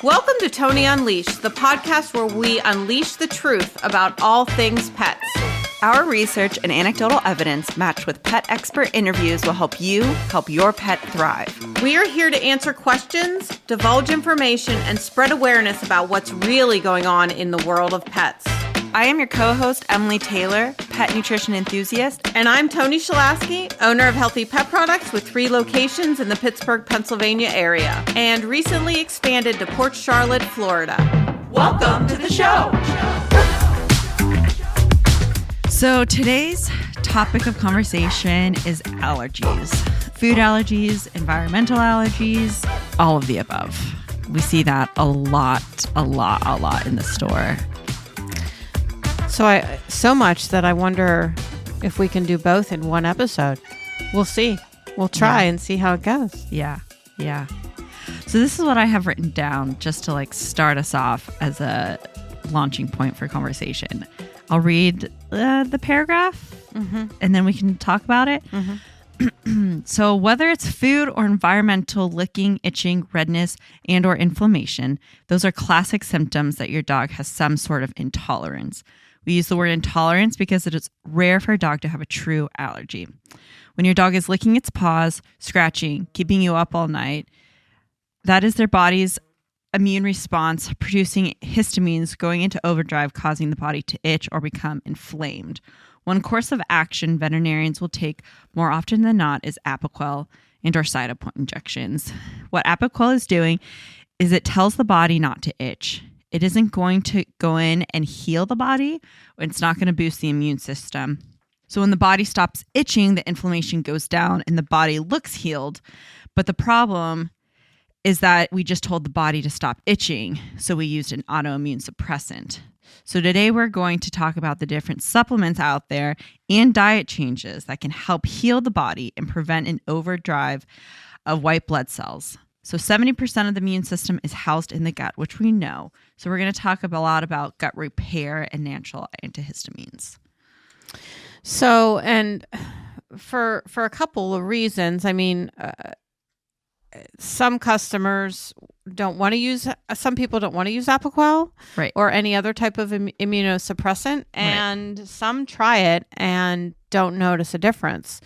Welcome to Tony Unleashed, the podcast where we unleash the truth about all things pets. Our research and anecdotal evidence matched with pet expert interviews will help you help your pet thrive. We are here to answer questions, divulge information, and spread awareness about what's really going on in the world of pets. I am your co-host, Emily Taylor, pet nutrition enthusiast. And I'm Tony Shalasky, owner of Healthy Pet Products with 3 locations in the Pittsburgh, Pennsylvania area, and recently expanded to Port Charlotte, Florida. Welcome to the show. So today's topic of conversation is allergies. Food allergies, environmental allergies, all of the above. We see that a lot in the store. So much that I wonder if we can do both in one episode. We'll see. We'll try and see how it goes. Yeah. So this is what I have written down just to start us off as a launching point for conversation. I'll read the paragraph and then we can talk about it. So whether it's food or environmental, licking, itching, redness, and or inflammation, those are classic symptoms that your dog has some sort of intolerance. We use the word intolerance because it is rare for a dog to have a true allergy. When your dog is licking its paws, scratching, keeping you up all night, that is their body's immune response producing histamines going into overdrive, causing the body to itch or become inflamed. One course of action veterinarians will take more often than not is Apoquel and or side point injections. What Apoquel is doing is it tells the body not to itch. It isn't going to go in and heal the body. It's not going to boost the immune system. So when the body stops itching, the inflammation goes down and the body looks healed. But the problem is that we just told the body to stop itching. So we used an autoimmune suppressant. So today we're going to talk about the different supplements out there and diet changes that can help heal the body and prevent an overdrive of white blood cells. So 70% of the immune system is housed in the gut, which we know. So we're going to talk a lot about gut repair and natural antihistamines. So, and for a couple of reasons, I mean, some customers don't want to use, some people don't want to use Apoquel or any other type of immunosuppressant, and some try it and don't notice a difference.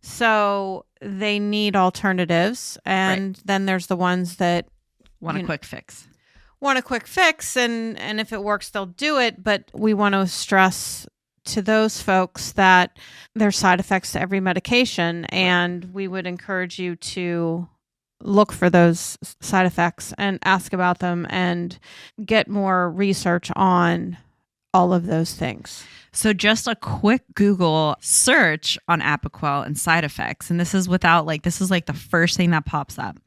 So they need alternatives, and then there's the ones that want a quick fix. And if it works, they'll do it. But we want to stress to those folks that there's side effects to every medication, and we would encourage you to look for those side effects and ask about them and get more research on all of those things. So just a quick Google search on Apoquel and side effects. And this is without this is the first thing that pops up.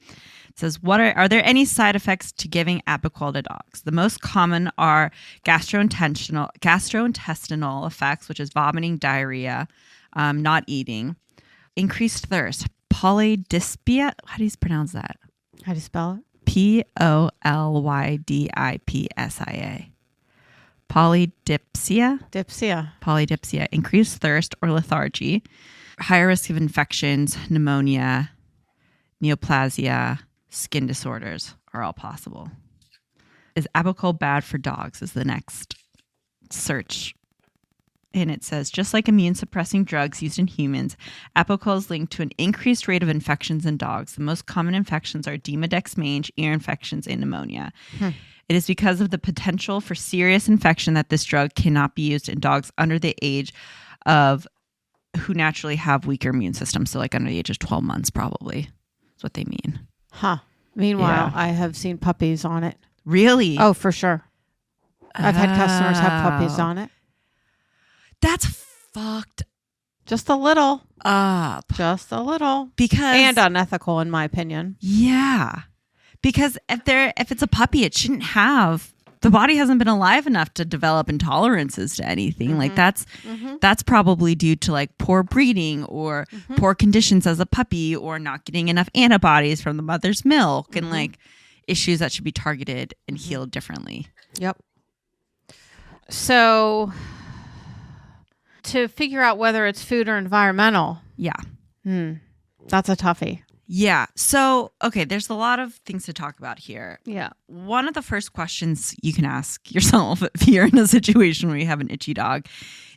It says, are there any side effects to giving Apoquel to dogs? The most common are gastrointestinal effects, which is vomiting, diarrhea, not eating, increased thirst, polydyspia. How do you pronounce that? How do you spell it? Polydypsia. Polydipsia, increased thirst or lethargy, higher risk of infections, pneumonia, neoplasia, skin disorders are all possible. Is Apoquel bad for dogs is the next search. And it says, just like immune suppressing drugs used in humans, Apoquel is linked to an increased rate of infections in dogs. The most common infections are Demodex mange, ear infections, and pneumonia. It is because of the potential for serious infection that this drug cannot be used in dogs under the age of who naturally have weaker immune systems. So under the age of 12 months, probably is what they mean. Meanwhile, I have seen puppies on it. Really? Oh, for sure. I've had customers have puppies on it. That's fucked just a little up. Just a little. And unethical, in my opinion. Yeah. Because if it's a puppy, it shouldn't have, the body hasn't been alive enough to develop intolerances to anything. That's probably due to poor breeding or poor conditions as a puppy or not getting enough antibodies from the mother's milk and issues that should be targeted and healed differently. Yep. So to figure out whether it's food or environmental. Yeah. That's a toughie. Yeah. So, okay, there's a lot of things to talk about here. Yeah. One of the first questions you can ask yourself if you're in a situation where you have an itchy dog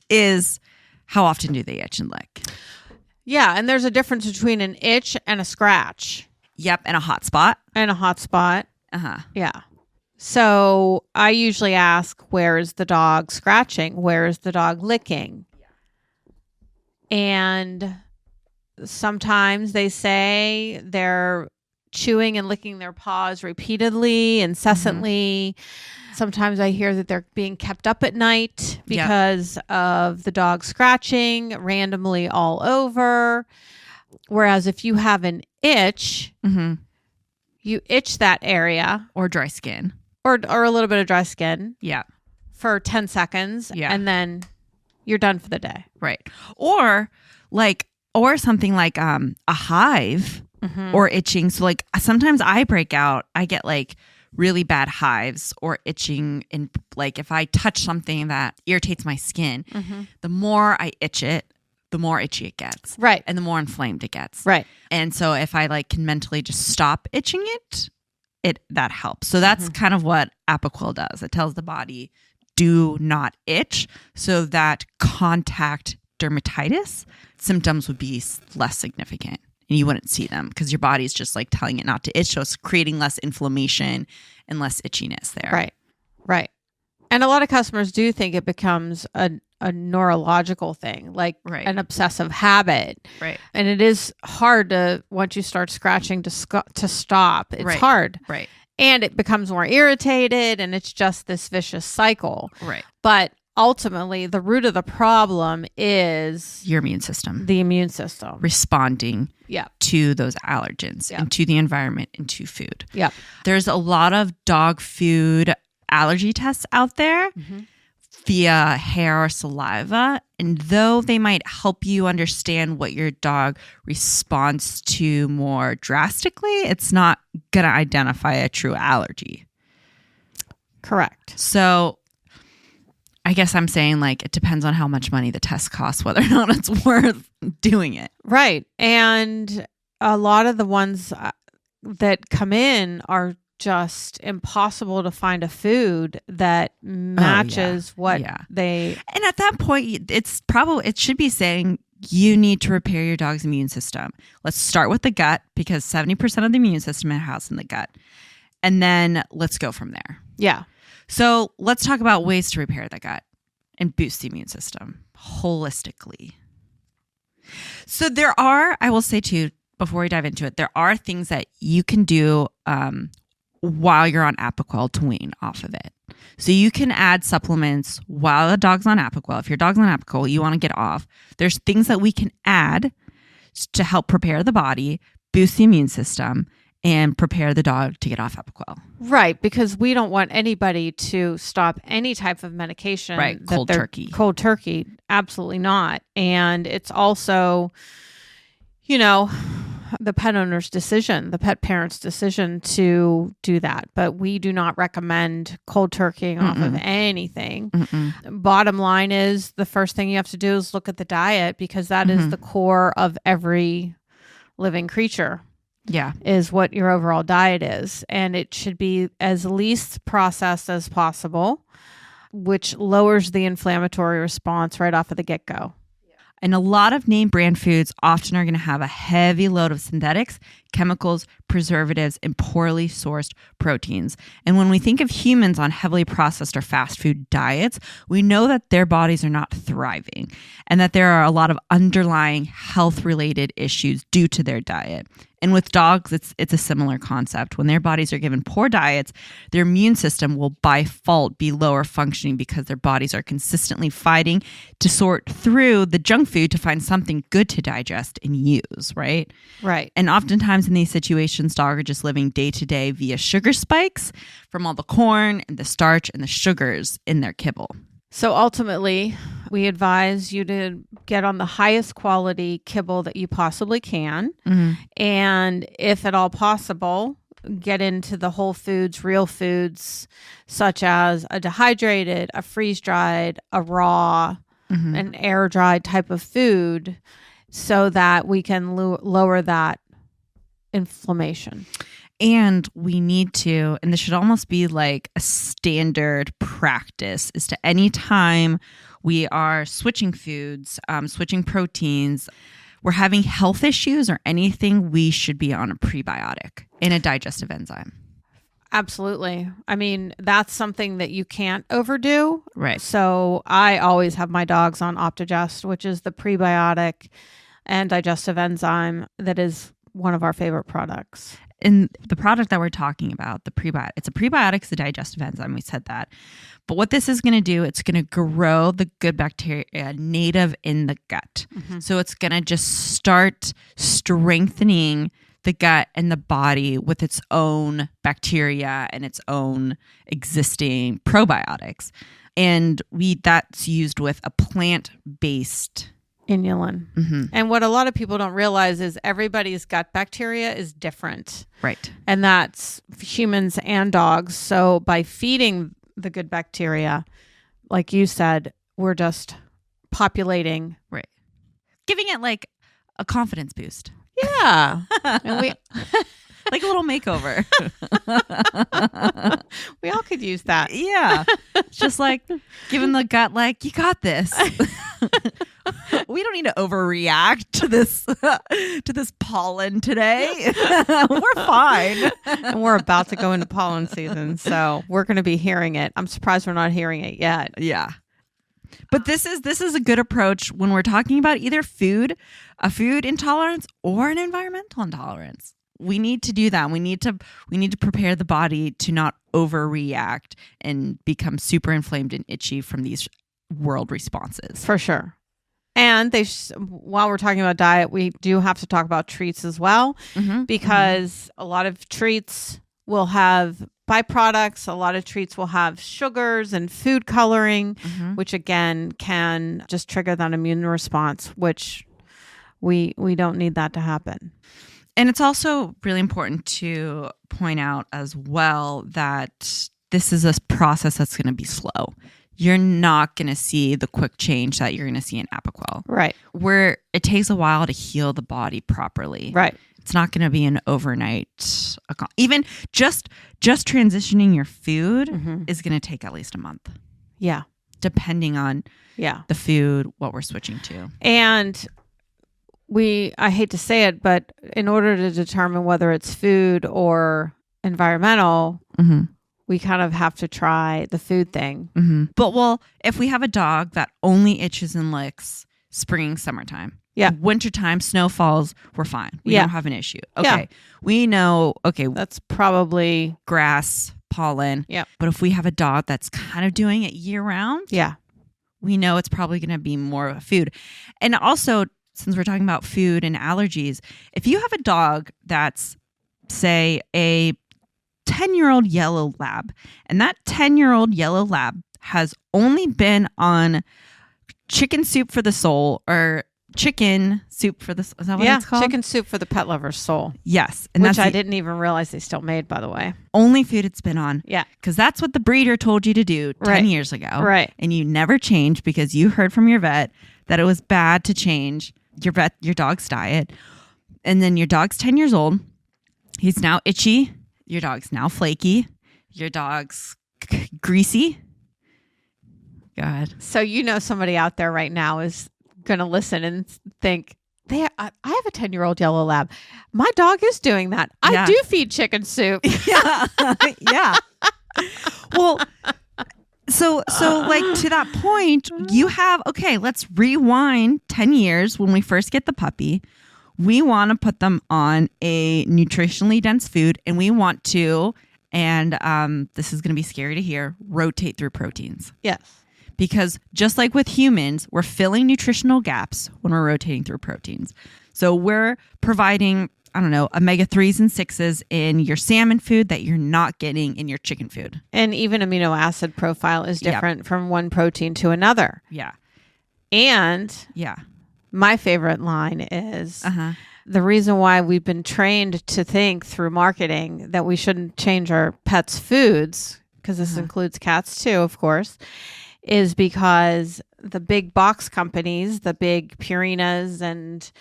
is, how often do they itch and lick? Yeah, and there's a difference between an itch and a scratch. Yep, and a hot spot. And a hot spot. Uh-huh. Yeah. So I usually ask, where is the dog scratching? Where is the dog licking? And sometimes they say they're chewing and licking their paws repeatedly, incessantly. Sometimes I hear that they're being kept up at night because of the dog scratching randomly all over. Whereas if you have an itch, you itch that area. Or dry skin. Or a little bit of dry skin. Yeah. For 10 seconds. Yeah. And then you're done for the day. Right. Or something like a hive or itching. So like sometimes I break out, I get like really bad hives or itching. And like if I touch something that irritates my skin, the more I itch it, the more itchy it gets. Right. And the more inflamed it gets. Right. And so if I like can mentally just stop itching it, that helps. So that's kind of what Apoquel does. It tells the body, do not itch, so that contact dermatitis symptoms would be less significant and you wouldn't see them because your body's just like telling it not to itch. So it's creating less inflammation and less itchiness there. Right. Right. And a lot of customers do think it becomes a neurological thing, like an obsessive habit. Right. And it is hard to, once you start scratching, to stop. It's hard. Right. And it becomes more irritated and it's just this vicious cycle. Right. But ultimately, the root of the problem is your immune system. The immune system. Responding to those allergens and to the environment and to food. Yeah. There's a lot of dog food allergy tests out there via hair or saliva. And though they might help you understand what your dog responds to more drastically, it's not going to identify a true allergy. Correct. So I guess I'm saying like it depends on how much money the test costs, whether or not it's worth doing it. Right. And a lot of the ones that come in are just impossible to find a food that matches what they... And at that point, it should be saying you need to repair your dog's immune system. Let's start with the gut because 70% of the immune system is housed in the gut. And then let's go from there. Yeah. So let's talk about ways to repair the gut and boost the immune system holistically. So there are, I will say too, before we dive into it, there are things that you can do while you're on Apoquel to wean off of it. So you can add supplements while the dog's on Apoquel. If your dog's on Apoquel, you want to get off. There's things that we can add to help prepare the body, boost the immune system, and prepare the dog to get off Apoquel. Right, because we don't want anybody to stop any type of medication. Right, cold turkey. Cold turkey, absolutely not. And it's also, the pet owner's decision, the pet parent's decision to do that. But we do not recommend cold turkeying off of anything. Bottom line is the first thing you have to do is look at the diet because that is the core of every living creature. Yeah. Is what your overall diet is. And it should be as least processed as possible, which lowers the inflammatory response right off of the get-go. And a lot of name brand foods often are going to have a heavy load of synthetics, chemicals, preservatives, and poorly sourced proteins. And when we think of humans on heavily processed or fast food diets, we know that their bodies are not thriving and that there are a lot of underlying health-related issues due to their diet. And with dogs, it's a similar concept. When their bodies are given poor diets, their immune system will by default be lower functioning because their bodies are consistently fighting to sort through the junk food to find something good to digest and use, right? Right. And oftentimes in these situations, dogs are just living day to day via sugar spikes from all the corn and the starch and the sugars in their kibble. So ultimately, we advise you to get on the highest quality kibble that you possibly can. And if at all possible, get into the whole foods, real foods, such as a dehydrated, a freeze-dried, a raw, an air-dried type of food so that we can lower that inflammation. And we need to, and this should almost be like a standard practice, is to any time we are switching foods, switching proteins, we're having health issues or anything, we should be on a prebiotic and a digestive enzyme. Absolutely. I mean, that's something that you can't overdo. Right. So I always have my dogs on Optigest, which is the prebiotic and digestive enzyme that is one of our favorite products. And the product that we're talking about, the prebiotic, it's a prebiotic, it's a digestive enzyme. We said that. But what this is going to do, it's going to grow the good bacteria native in the gut. Mm-hmm. So it's going to just start strengthening the gut and the body with its own bacteria and its own existing probiotics. And that's used with a plant-based inulin. Mm-hmm. And what a lot of people don't realize is everybody's gut bacteria is different. Right. And that's humans and dogs. So by feeding the good bacteria, like you said, we're just populating. Right. Giving it like a confidence boost. Yeah. And we like a little makeover. We all could use that. Yeah. Just like giving the gut like, you got this. We don't need to overreact to this pollen today. We're fine. And we're about to go into pollen season, so we're going to be hearing it. I'm surprised we're not hearing it yet. Yeah. But this is a good approach when we're talking about either a food intolerance or an environmental intolerance. We need to do that. We need to prepare the body to not overreact and become super inflamed and itchy from these world responses. For sure. And while we're talking about diet, we do have to talk about treats as well, mm-hmm. because a lot of treats will have byproducts. A lot of treats will have sugars and food coloring, mm-hmm. which again can just trigger that immune response, which we don't need that to happen. And it's also really important to point out as well that this is a process that's going to be slow. You're not going to see the quick change that you're going to see in Apoquel. Right. Where it takes a while to heal the body properly. Right. It's not going to be an overnight. Even just transitioning your food mm-hmm. is going to take at least a month. Yeah. Depending on the food, what we're switching to. And I hate to say it, but in order to determine whether it's food or environmental, mm-hmm. we kind of have to try the food thing. Mm-hmm. But if we have a dog that only itches and licks spring, summertime, wintertime, snow falls, we're fine. We don't have an issue. Okay. We know, that's probably grass, pollen. Yeah. But if we have a dog that's kind of doing it year round, we know it's probably going to be more of a food. And also, since we're talking about food and allergies, if you have a dog that's, say, a 10-year-old yellow lab, and that 10-year-old yellow lab has only been on chicken soup for the soul or chicken soup for the soul. Is that what it's called? Chicken soup for the pet lover's soul. Yes. And which I didn't even realize they still made, by the way. Only food it's been on. Yeah. Because that's what the breeder told you to do 10 years ago. Right. And you never changed because you heard from your vet that it was bad to change your dog's diet. And then your dog's 10 years old. He's now itchy. Your dog's now flaky. Your dog's greasy. Go ahead. So somebody out there right now is going to listen and think, I have a 10-year-old yellow lab. My dog is doing that. I do feed chicken soup. Yeah. Yeah. Well, so like to that point, you have, let's rewind 10 years when we first get the puppy. We want to put them on a nutritionally dense food, and we want to, and this is going to be scary to hear, rotate through proteins. Yes. Because just like with humans, we're filling nutritional gaps when we're rotating through proteins. So we're providing, omega-3s and 6s in your salmon food that you're not getting in your chicken food. And even amino acid profile is different from one protein to another. Yeah. And my favorite line is the reason why we've been trained to think through marketing that we shouldn't change our pets' foods, because this includes cats too, of course, is because the big box companies, the big Purinas and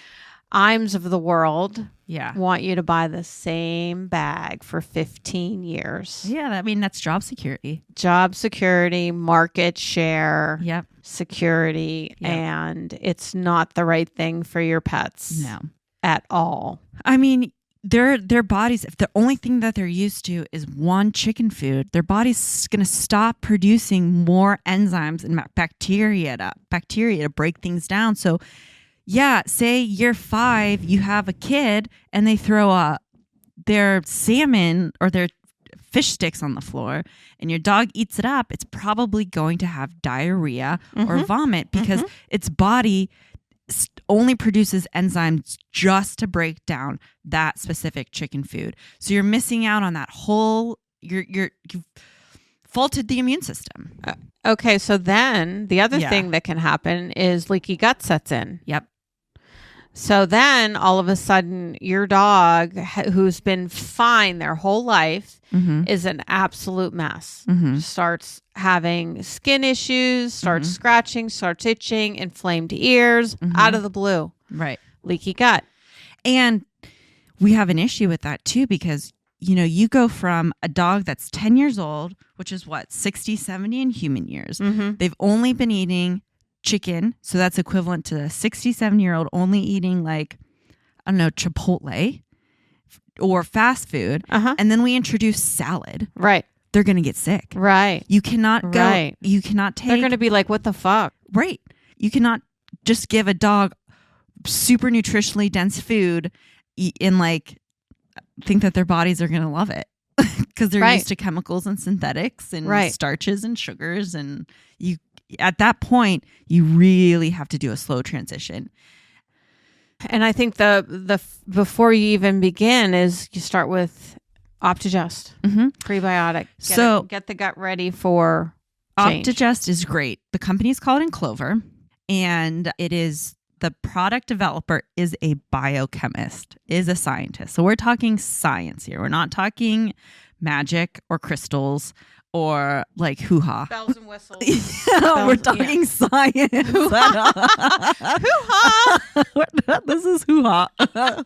Iams of the world Yeah. want you to buy the same bag for 15 years. Yeah. I mean, that's job security. Job security, market share, Yep. security, Yep. and it's not the right thing for your pets No. at all. I mean, their bodies, if the only thing that they're used to is one chicken food, their body's going to stop producing more enzymes and bacteria to break things down. So yeah, say year 5, you have a kid and they throw their salmon or their fish sticks on the floor and your dog eats it up, it's probably going to have diarrhea or vomit because its body only produces enzymes just to break down that specific chicken food. So you're missing out on that whole, you've faulted the immune system. Okay, so then the other thing that can happen is leaky gut sets in. Yep. So then all of a sudden your dog who's been fine their whole life is an absolute mess. Starts having skin issues, starts scratching, starts itching, inflamed ears out of the blue. Right. Leaky gut. And we have an issue with that too, because, you know, you go from a dog that's 10 years old, which is what, 60, 70 in human years. They've only been eating chicken. So that's equivalent to a 67-year-old only eating like, I don't know, Chipotle or fast food. And then we introduce salad. Right. They're going to get sick. Right. You cannot go. Right. You cannot take. They're going to be like, what the fuck? Right. You cannot just give a dog super nutritionally dense food and like think that their bodies are going to love it because they're used to chemicals and synthetics and starches and sugars. And you, at that point, you really have to do a slow transition. And I think the before you even begin is you start with Optigest, prebiotic. Get the gut ready for change. Optigest is great. The company is called Clover, and it is the product developer is a biochemist, is a scientist. So we're talking science here. We're not talking magic or crystals or like hoo-ha. Bells and whistles. We're talking science. Hoo-ha. This is hoo-ha.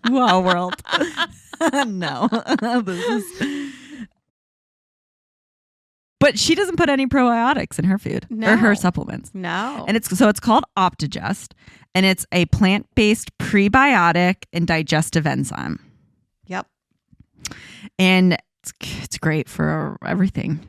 Hoo-ha world. No. But she doesn't put any probiotics in her food or her supplements. No. And it's called Optigest, and it's a plant-based prebiotic and digestive enzyme. Yep. And it's great for everything.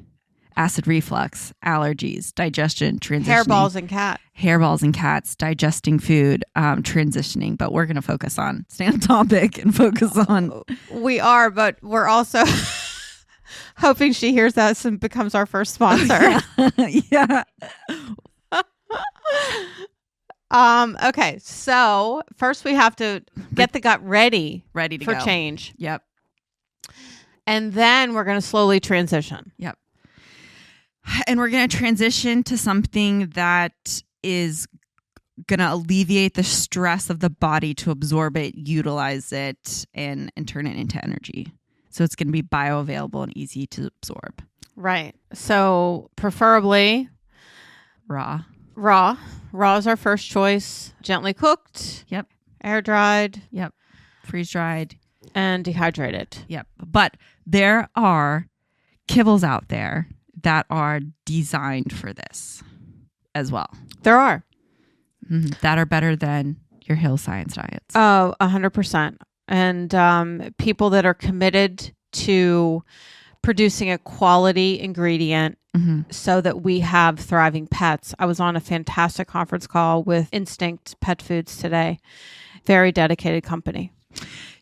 Acid reflux, allergies, digestion, transitioning. Hairballs and cats, digesting food, transitioning. But we're going to focus on, stay on topic and focus on. We are, but we're also hoping she hears us and becomes our first sponsor. Yeah. Okay, so first we have to get the gut ready to for go. change. Yep. And then we're going to slowly transition. Yep. And we're going to transition to something that is going to alleviate the stress of the body to absorb it, utilize it, and turn it into energy. So it's going to be bioavailable and easy to absorb. Right. So preferably Raw. Raw is our first choice. Gently cooked. Yep. Air dried. Yep. Freeze dried. And dehydrated. Yep. But there are kibbles out there that are designed for this as well. There are. That are better than your Hill Science diets. Oh, 100%. And people that are committed to producing a quality ingredient so that we have thriving pets. I was on a fantastic conference call with Instinct Pet Foods today. Very dedicated company.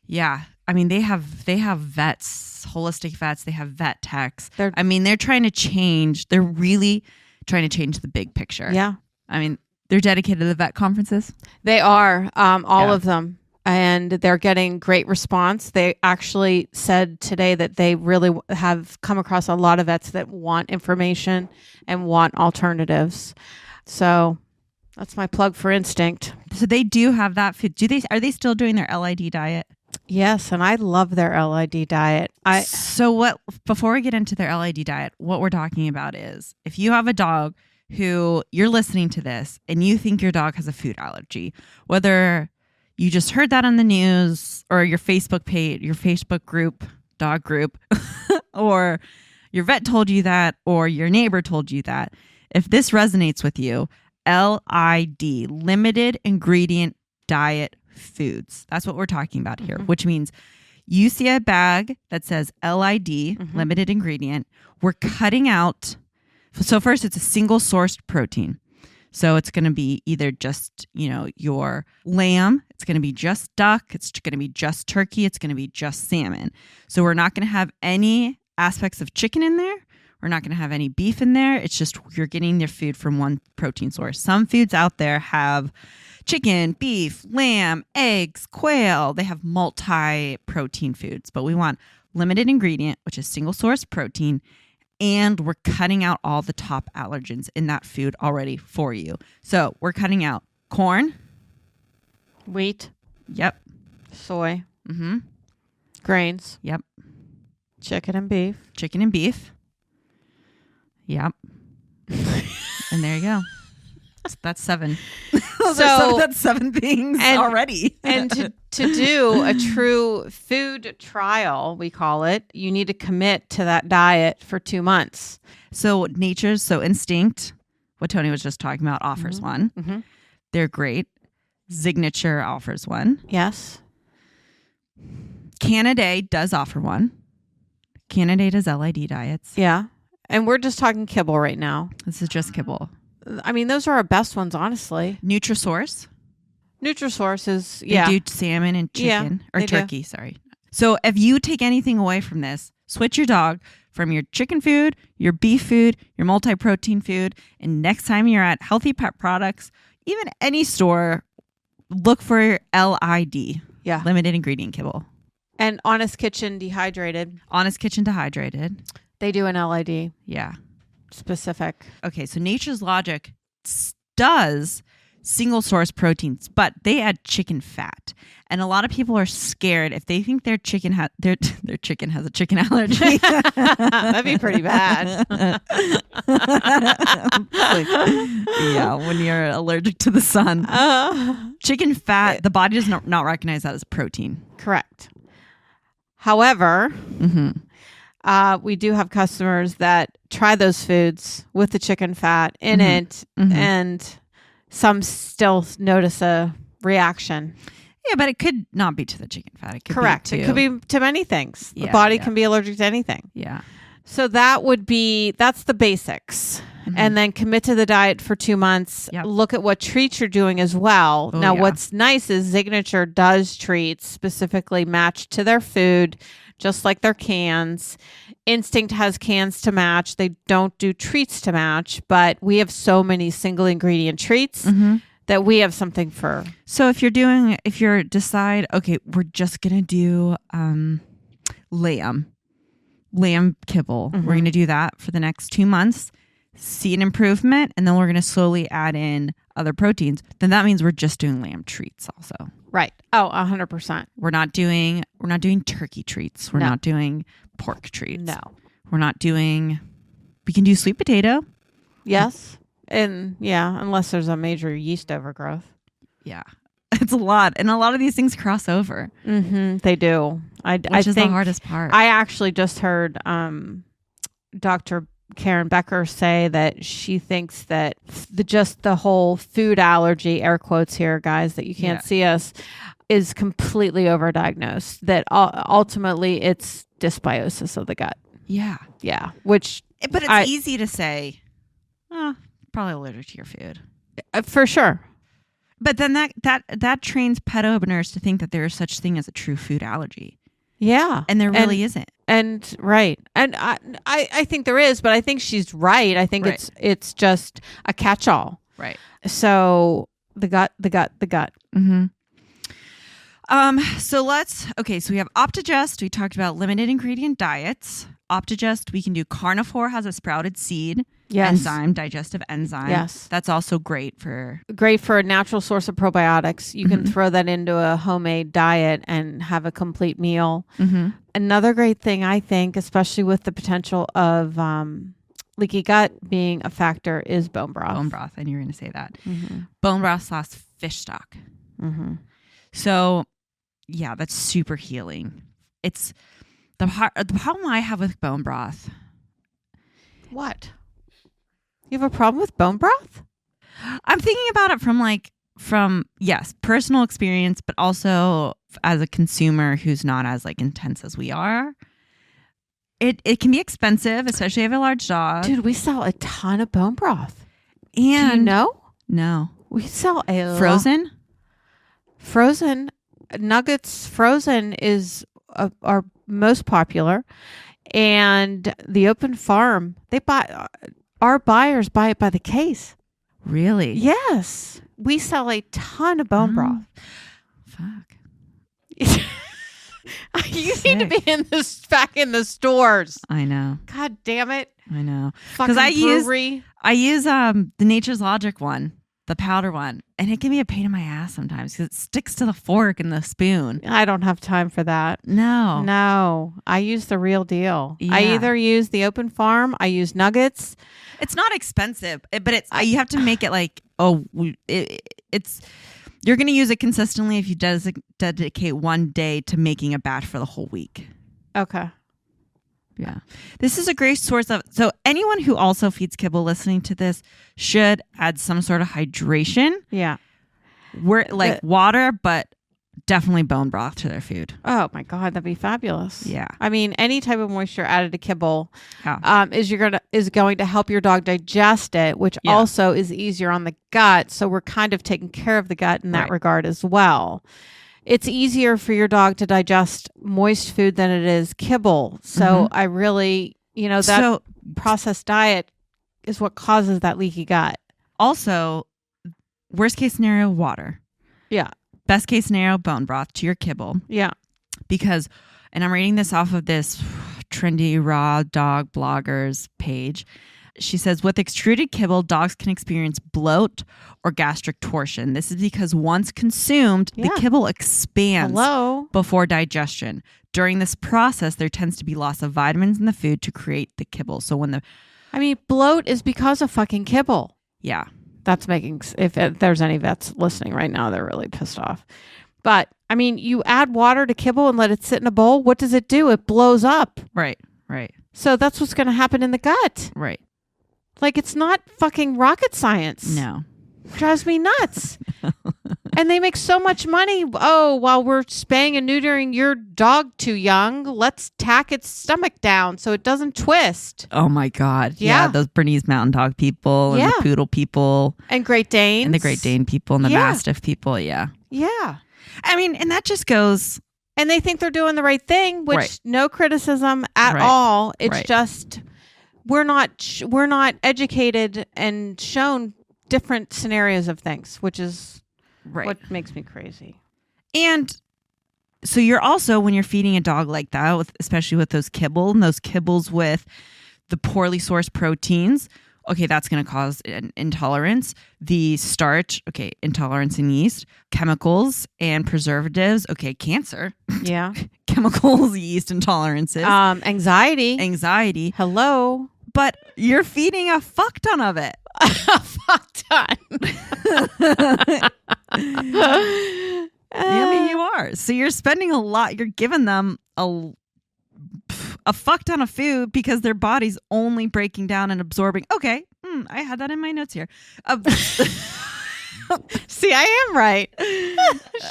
Yeah. I mean, they have vets, holistic vets. They have vet techs. They're really trying to change the big picture. Yeah. I mean, they're dedicated to the vet conferences. They are, all of them. And they're getting great response. They actually said today that they really have come across a lot of vets that want information and want alternatives. So that's my plug for Instinct. So they do have that food. Are they still doing their LID diet? Yes, and I love their LID diet. Before we get into their LID diet, what we're talking about is if you have a dog who you're listening to this and you think your dog has a food allergy, whether you just heard that on the news or your Facebook page, your Facebook group, dog group, or your vet told you that, or your neighbor told you that. If this resonates with you, LID, limited ingredient diet foods. That's what we're talking about here, which means you see a bag that says LID, limited ingredient. We're cutting out. So first, it's a single sourced protein. So it's going to be either just, your lamb. It's going to be just duck. It's going to be just turkey. It's going to be just salmon. So we're not going to have any aspects of chicken in there. We're not going to have any beef in there. It's just you're getting your food from one protein source. Some foods out there have chicken, beef, lamb, eggs, quail. They have multi-protein foods, but we want limited ingredient, which is single source protein. And we're cutting out all the top allergens in that food already for you. So we're cutting out corn. Wheat. Yep. Soy. Grains. Yep. Chicken and beef. Chicken and beef. Yep. And there you go. That's 7. That's 7 things already. And to do a true food trial, we call it, you need to commit to that diet for 2 months. So Instinct, what Tony was just talking about, offers one. They're great. Signature offers one. Yes. Canaday does offer one. Canaday does LID diets. Yeah. And we're just talking kibble right now. This is just kibble. I mean, those are our best ones, honestly. Nutrisource is, they do salmon and chicken, or turkey, sorry. So if you take anything away from this, switch your dog from your chicken food, your beef food, your multi-protein food, and next time you're at Healthy Pet Products, even any store, look for LID, limited ingredient kibble. And Honest Kitchen Dehydrated. They do an LID. Yeah. Specific. Okay, so Nature's Logic does single source proteins, but they add chicken fat. And a lot of people are scared if they think their chicken their chicken has a chicken allergy. That'd be pretty bad. When you're allergic to the sun. Chicken fat, the body does not recognize that as a protein. Correct. However, we do have customers that try those foods with the chicken fat in it, and some still notice a reaction. Yeah, but it could not be to the chicken fat. It could Correct. It could be to many things. Yeah, the body can be allergic to anything. Yeah. So that's the basics. And then commit to the diet for 2 months. Yep. Look at what treats you're doing as well. What's nice is Signature does treats specifically matched to their food, just like their cans. Instinct has cans to match. They don't do treats to match, but we have so many single ingredient treats that we have something for. So if you decide, okay, we're just going to do lamb kibble. We're going to do that for the next 2 months, see an improvement, and then we're going to slowly add in other proteins. Then that means we're just doing lamb treats also. Right. Oh, 100%. We're not doing turkey treats. We're not doing pork treats. No. We can do sweet potato. Yes. And unless there's a major yeast overgrowth. Yeah. It's a lot. And a lot of these things cross over. They do. Which is the hardest part. I actually just heard Dr. Karen Becker say that she thinks that the whole food allergy, air quotes here, guys, that you can't see us, is completely overdiagnosed. That ultimately it's dysbiosis of the gut. Yeah. Yeah. But it's easy to say, probably allergic to your food. For sure. But then that trains pet owners to think that there is such thing as a true food allergy. Yeah. And there really isn't. And right. And I think there is, but I think she's right. I think it's just a catch-all. Right. So the gut. So we have Optigest. We talked about limited ingredient diets. Optigest, we can do carnivore, has a sprouted seed enzyme, digestive enzyme. Yes. That's also great for a natural source of probiotics. You can throw that into a homemade diet and have a complete meal. Another great thing, I think, especially with the potential of leaky gut being a factor, is bone broth. Bone broth. I knew you were going to say that. Bone broth / fish stock. So, yeah, that's super healing. It's the problem I have with bone broth. What? You have a problem with bone broth? I'm thinking about it from yes, personal experience, but also as a consumer who's not as like intense as we are. It can be expensive, especially if you have a large dog. Dude, we sell a ton of bone broth. And do you know? No. We sell a frozen? Frozen nuggets. Frozen is our most popular, and the open farm. They buy our buyers buy it by the case. Really? Yes, we sell a ton of bone broth. Fuck. You need to be back in the stores. I know. God damn it. I know. Because I use the Nature's Logic one, the powder one, and it can be a pain in my ass sometimes because it sticks to the fork and the spoon. I don't have time for that. No. I use the real deal. Yeah. I either use the open farm, I use nuggets. It's not expensive, but it's you have to make it like it's. You're going to use it consistently if you dedicate one day to making a batch for the whole week. Okay. Yeah. This is a great source of... So anyone who also feeds kibble listening to this should add some sort of hydration. Yeah. Water, but definitely bone broth to their food. Oh my God, that'd be fabulous. Yeah. I mean, any type of moisture added to kibble Yeah. is going to help your dog digest it, which also is easier on the gut. So we're kind of taking care of the gut in that regard as well. It's easier for your dog to digest moist food than it is kibble. So I really, that processed diet is what causes that leaky gut. Also, worst case scenario, water. Yeah. Best case scenario, bone broth to your kibble. Yeah. Because, and I'm reading this off of this trendy raw dog bloggers page. She says, with extruded kibble, dogs can experience bloat or gastric torsion. This is because once consumed, the kibble expands before digestion. During this process, there tends to be loss of vitamins in the food to create the kibble. So bloat is because of fucking kibble. Yeah. That's if there's any vets listening right now, they're really pissed off. But, you add water to kibble and let it sit in a bowl. What does it do? It blows up. Right. So that's what's going to happen in the gut. Right. Like, it's not fucking rocket science. No. It drives me nuts. And they make so much money. Oh, while we're spaying and neutering your dog too young, let's tack its stomach down so it doesn't twist. Oh my God. Yeah. Those Bernese Mountain Dog people and the Poodle people. And Great Danes. And the Great Dane people and the Mastiff people. Yeah. Yeah. And that just goes. And they think they're doing the right thing, which no criticism at all. It's just we're not educated and shown different scenarios of things, which is what makes me crazy. And so you're also, when you're feeding a dog like that, especially with those kibbles with the poorly sourced proteins, okay, that's going to cause an intolerance. The starch, okay, intolerance in yeast, chemicals and preservatives, okay, cancer. Yeah. Chemicals, yeast intolerances. Anxiety. Hello. But you're feeding a fuck ton of it. A fuck ton. You are. So you're spending a lot. You're giving them a fuck ton of food because their body's only breaking down and absorbing. Okay, I had that in my notes here. See, I am right.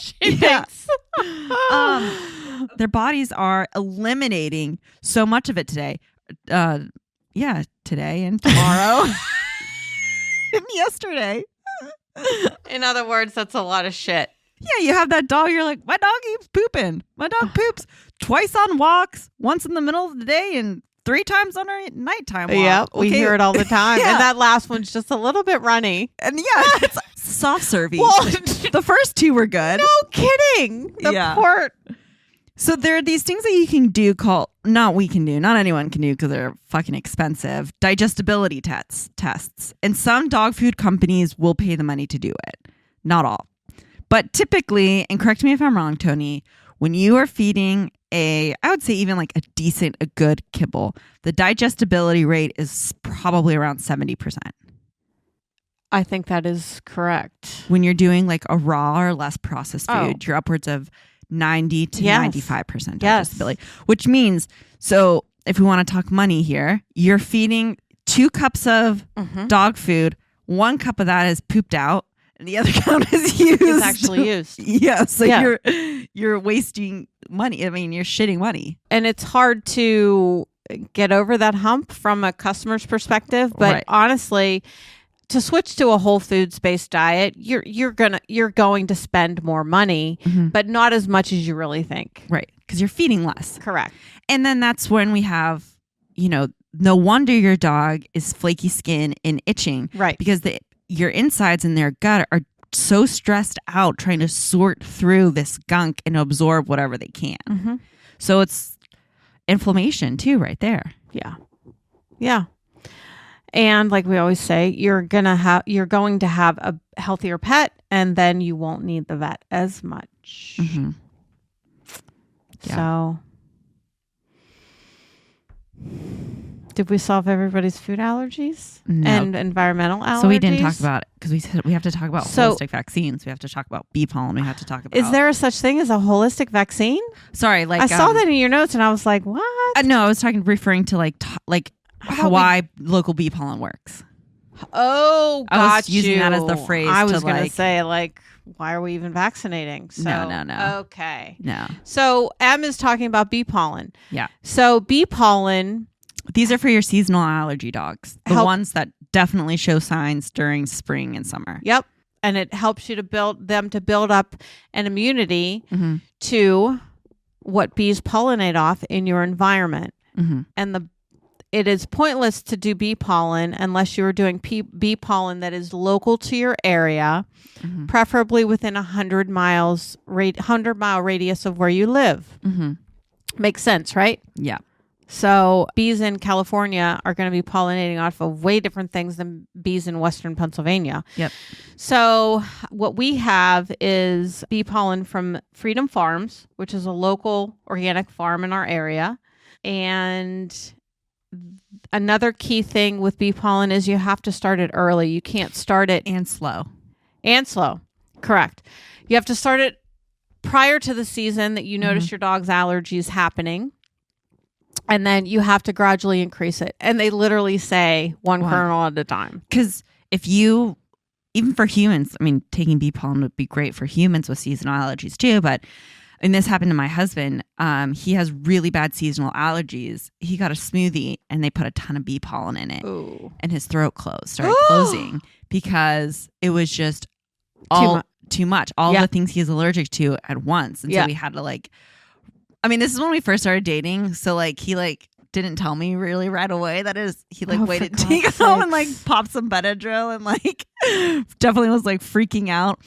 She thinks. Their bodies are eliminating so much of it today. Today and tomorrow. And yesterday. In other words, that's a lot of shit. Yeah, you have that dog. You're like, my dog keeps pooping. My dog poops twice on walks, once in the middle of the day, and 3 times on our nighttime walk. Yeah, we hear it all the time. And that last one's just a little bit runny. And it's soft serving. Well, the first 2 were good. No kidding. The port. So there are these things that you can do not anyone can do because they're fucking expensive, digestibility tests. And some dog food companies will pay the money to do it. Not all. But typically, and correct me if I'm wrong, Tony, when you are feeding I would say even like a good kibble, the digestibility rate is probably around 70%. I think that is correct. When you're doing like a raw or less processed food, Oh. you're upwards of 90 to Yes. 95% Yes. digestibility, which means, so if we want to talk money here, you're feeding 2 cups of dog food. 1 cup of that is pooped out and the other cup is used. It's actually used. Yeah. So you're wasting money. I mean, you're shitting money. And it's hard to get over that hump from a customer's perspective. But Right. honestly, to switch to a whole foods based diet, you're going to spend more money, but not as much as you really think. Right. Because you're feeding less. Correct. And then that's when we have, no wonder your dog is flaky skin and itching. Right. Because your insides in their gut are so stressed out trying to sort through this gunk and absorb whatever they can. So it's inflammation too right there. Yeah. Yeah. And like we always say, you're going to have a healthier pet, and then you won't need the vet as much. Yeah. So did we solve everybody's food allergies and environmental allergies? So we didn't talk about it because we said we have to talk about So- holistic vaccines. We have to talk about bee pollen. We have to talk about. Is there a such thing as a holistic vaccine? Sorry, like I saw that in your notes and I was like, what? No, I was referring to how local bee pollen works. Oh, I was got using you. that as the phrase I was to, going to like- say, why are we even vaccinating? So, No. Okay. No. So Em is talking about bee pollen. Yeah. So bee pollen. These are for your seasonal allergy dogs. The Help- ones that definitely show signs during spring and summer. Yep. And it helps you to build up an immunity to what bees pollinate off in your environment. And it is pointless to do bee pollen unless you are doing bee pollen that is local to your area, preferably within 100-mile radius of where you live. Makes sense, right? Yeah. So bees in California are going to be pollinating off of way different things than bees in Western Pennsylvania. Yep. So what we have is bee pollen from Freedom Farms, which is a local organic farm in our area. And another key thing with bee pollen is you have to start it early. You can't start it And slow. Correct. You have to start it prior to the season that you notice your dog's allergies happening. And then you have to gradually increase it. And they literally say one kernel at a time. Because even for humans, I mean, taking bee pollen would be great for humans with seasonal allergies too. But, and this happened to my husband. He has really bad seasonal allergies. He got a smoothie and they put a ton of bee pollen in it. Ooh. And his throat started closing because it was just too much. All the things he's allergic to at once. And so we had to this is when we first started dating. So he didn't tell me really right away. That is, he waited to take home and popped some Benadryl and definitely was freaking out.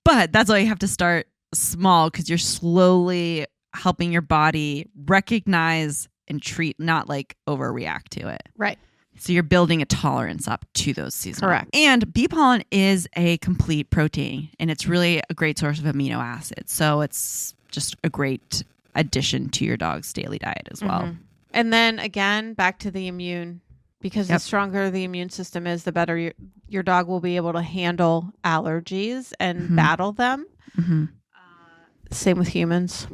But that's why you have to start small, because you're slowly helping your body recognize and treat, not overreact to it. Right. So you're building a tolerance up to those seasonal. Correct. And bee pollen is a complete protein, and it's really a great source of amino acids. So it's just a great addition to your dog's daily diet as well. And then again, back to the immune, because the stronger the immune system is, the better your dog will be able to handle allergies and battle them. Same with humans.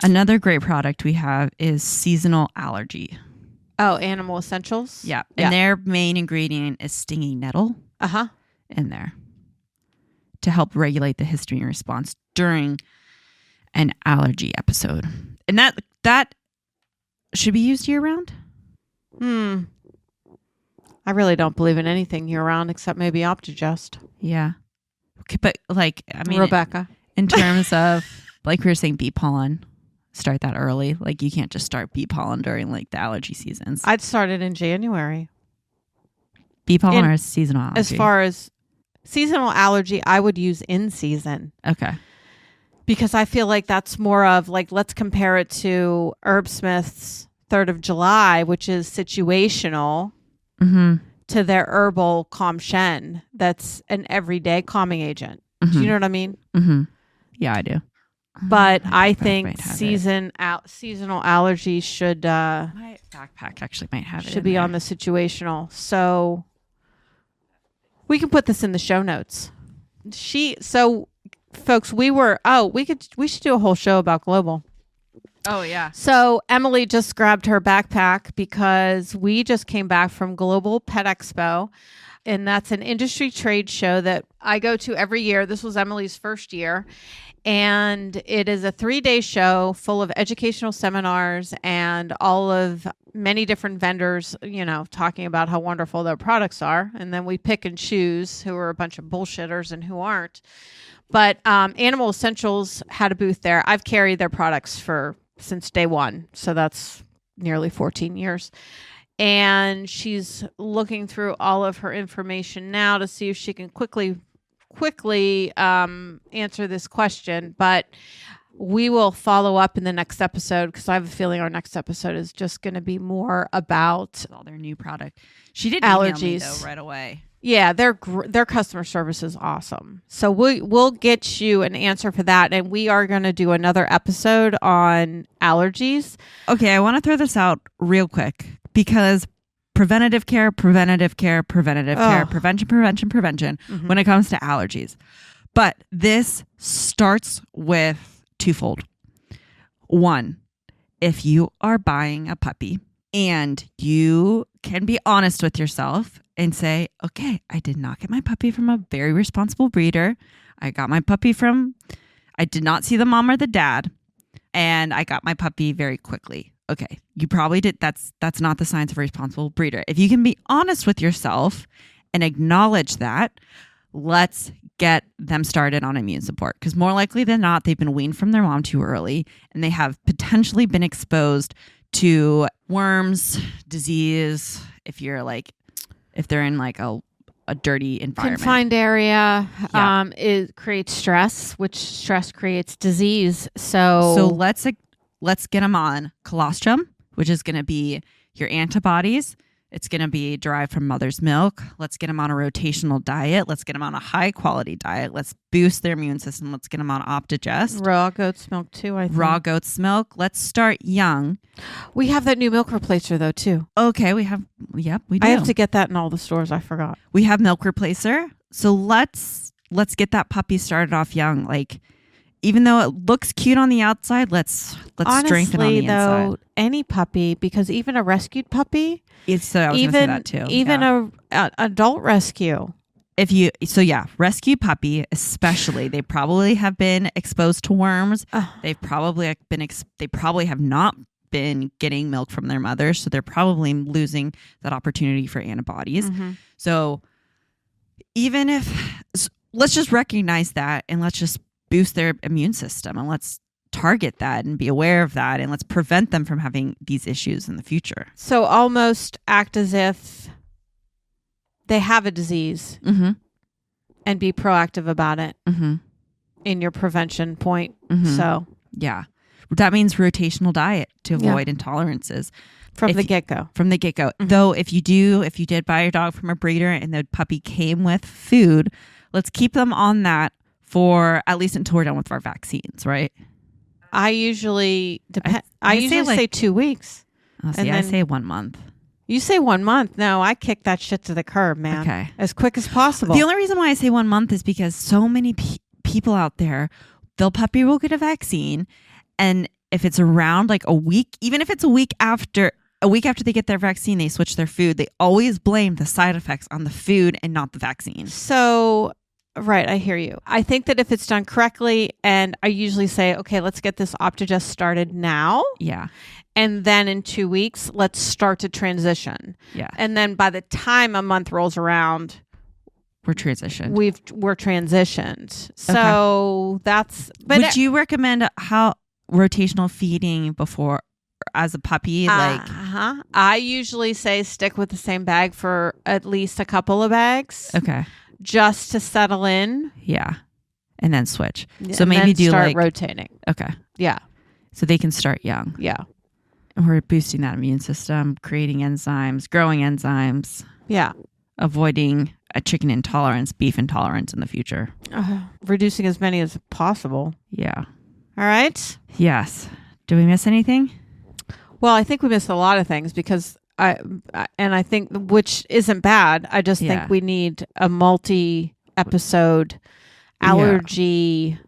Another great product we have is seasonal allergy. Oh, Animal Essentials? Yeah. And their main ingredient is stinging nettle in there to help regulate the histamine response during an allergy episode. And that should be used year round? I really don't believe in anything year round except maybe Optigest. Yeah. Okay, but Rebecca. In terms of, we were saying bee pollen, start that early. You can't just start bee pollen during the allergy seasons. I'd start it in January. Bee pollen or seasonal allergy? As far as seasonal allergy, I would use in season. Okay. Because I feel like that's more of let's compare it to Herbsmith's 3rd of July, which is situational, to their herbal Calm Shen. That's an everyday calming agent. Do you know what I mean? Yeah, I do. But I think seasonal allergies should my backpack actually might have it. Should be on the situational. So We can put this in the show notes. Folks, we should do a whole show about global. Oh, yeah. So Emily just grabbed her backpack because we just came back from Global Pet Expo, and that's an industry trade show that I go to every year. This was Emily's first year, and it is a 3-day show full of educational seminars and all of many different vendors, talking about how wonderful their products are. And then we pick and choose who are a bunch of bullshitters and who aren't. But Animal Essentials had a booth there. I've carried their products since day one. So that's nearly 14 years. And she's looking through all of her information now to see if she can quickly answer this question. But we will follow up in the next episode because I have a feeling our next episode is just going to be more about all their new product. She did allergies email me, though, right away. Yeah, their customer service is awesome. So we'll get you an answer for that, and we are going to do another episode on allergies. Okay, I want to throw this out real quick because preventative care, prevention Mm-hmm. when it comes to allergies. But this starts with twofold. One, if you are buying a puppy and you can be honest with yourself and say, okay, I did not get my puppy from a very responsible breeder. I got my puppy I did not see the mom or the dad, and I got my puppy very quickly. Okay, you probably did. That's not the signs of a responsible breeder. If you can be honest with yourself and acknowledge that, let's get them started on immune support, because more likely than not, they've been weaned from their mom too early and they have potentially been exposed to worms, disease. If they're in like a dirty environment, confined area, Yeah. It creates stress, which stress creates disease. So let's get them on colostrum, which is going to be your antibodies. It's going to be derived from mother's milk. Let's get them on a rotational diet. Let's get them on a high quality diet. Let's boost their immune system. Let's get them on Optigest. raw goat's milk too, I think. Raw goat's milk. Let's start young. We have that new milk replacer though too. Okay, we do. I have to get that in all the stores. I forgot. We have milk replacer. So let's get that puppy started off young. Like, even though it looks cute on the outside, let's strengthen on the inside. Any puppy, because even a rescued puppy, I was going to say that too. Even a adult rescue. Rescue puppy, especially, they probably have been exposed to worms. They've probably they probably have not been getting milk from their mother, so they're probably losing that opportunity for antibodies. Mm-hmm. So even if, let's just recognize that and let's just boost their immune system and let's target that and be aware of that and let's prevent them from having these issues in the future. So almost act as if they have a disease Mm-hmm. and be proactive about it Mm-hmm. in your prevention point. Mm-hmm. So yeah, that means rotational diet to avoid intolerances from the get-go. From the get-go. Mm-hmm. Though if you did buy your dog from a breeder and the puppy came with food, let's keep them on that for at least until we're done with our vaccines, right? I usually say 2 weeks. Oh, see, And I then- say 1 month. You say 1 month. No, I kick that shit to the curb, man. Okay. As quick as possible. The only reason why I say 1 month is because so many people out there, their puppy will get a vaccine, and if it's around like a week, even if it's a week after they get their vaccine, they switch their food. They always blame the side effects on the food and not the vaccine. So, right, I hear you. I think that if it's done correctly, and I usually say, okay, let's get this Optigest started now. Yeah. And then in 2 weeks, let's start to transition. Yeah. And then by the time a month rolls around, We're transitioned. we're transitioned. So that's. But would you recommend how rotational feeding before as a puppy? I usually say stick with the same bag for at least a couple of bags, Okay. just to settle in. Yeah. And then switch. So and maybe then start rotating. Okay. Yeah. So they can start young. Yeah. And we're boosting that immune system, creating enzymes, growing enzymes, Yeah. avoiding a chicken intolerance, beef intolerance in the future. Reducing as many as possible. Yeah. All right. Yes. Do we miss anything? Well, I think we missed a lot of things because I think, which isn't bad. I just think we need a multi-episode allergy.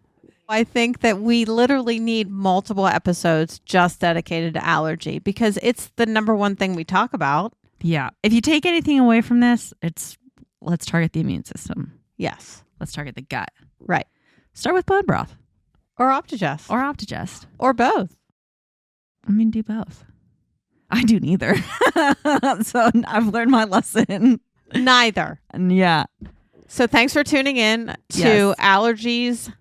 I think that we literally need multiple episodes just dedicated to allergy because it's the number one thing we talk about. Yeah. If you take anything away from this, let's target the immune system. Yes. Let's target the gut. Right. Start with bone broth. Or Optigest. Or both. I mean, do both. I do neither. So I've learned my lesson. Neither. Yeah. So thanks for tuning in to Allergies.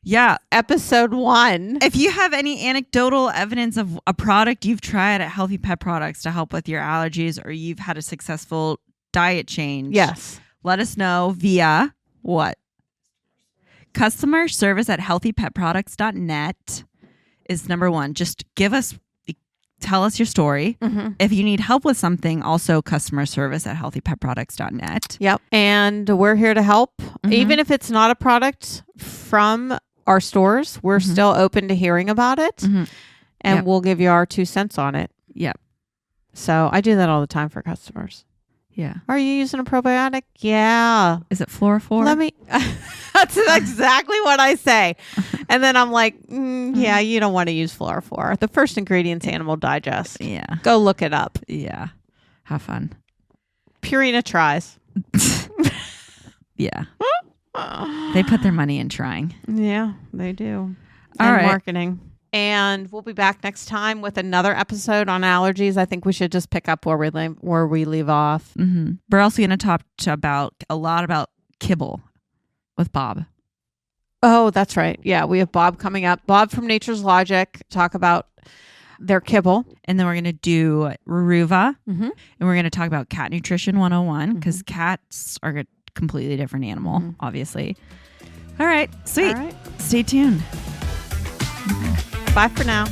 Yeah. Episode 1. If you have any anecdotal evidence of a product you've tried at Healthy Pet Products to help with your allergies, or you've had a successful diet change. Yes. Let us know via what? Customer service at healthypetproducts.net is number 1. Just tell us your story. Mm-hmm. If you need help with something, also customer service at healthypetproducts.net. Yep. And we're here to help. Mm-hmm. Even if it's not a product from our stores, we're still open to hearing about it. Mm-hmm. And we'll give you our 2 cents on it. Yep. So I do that all the time for customers. Yeah. Are you using a probiotic? Yeah. Is it fluorophore? That's exactly what I say. And then I'm like, yeah, you don't want to use fluorophore. The first ingredient's Animal Digest. Yeah. Go look it up. Yeah. Have fun. Purina tries. Yeah. They put their money in trying. Yeah, they do. All and right. Marketing. And we'll be back next time with another episode on allergies. I think we should just pick up where we leave off. Mm-hmm. We're also going to talk a lot about kibble with Bob. Oh, that's right. Yeah, we have Bob coming up. Bob from Nature's Logic, talk about their kibble. And then we're going to do Ruruva. Mm-hmm. And we're going to talk about cat nutrition 101 because cats are a completely different animal, obviously. All right. Sweet. All right. Stay tuned. Bye for now.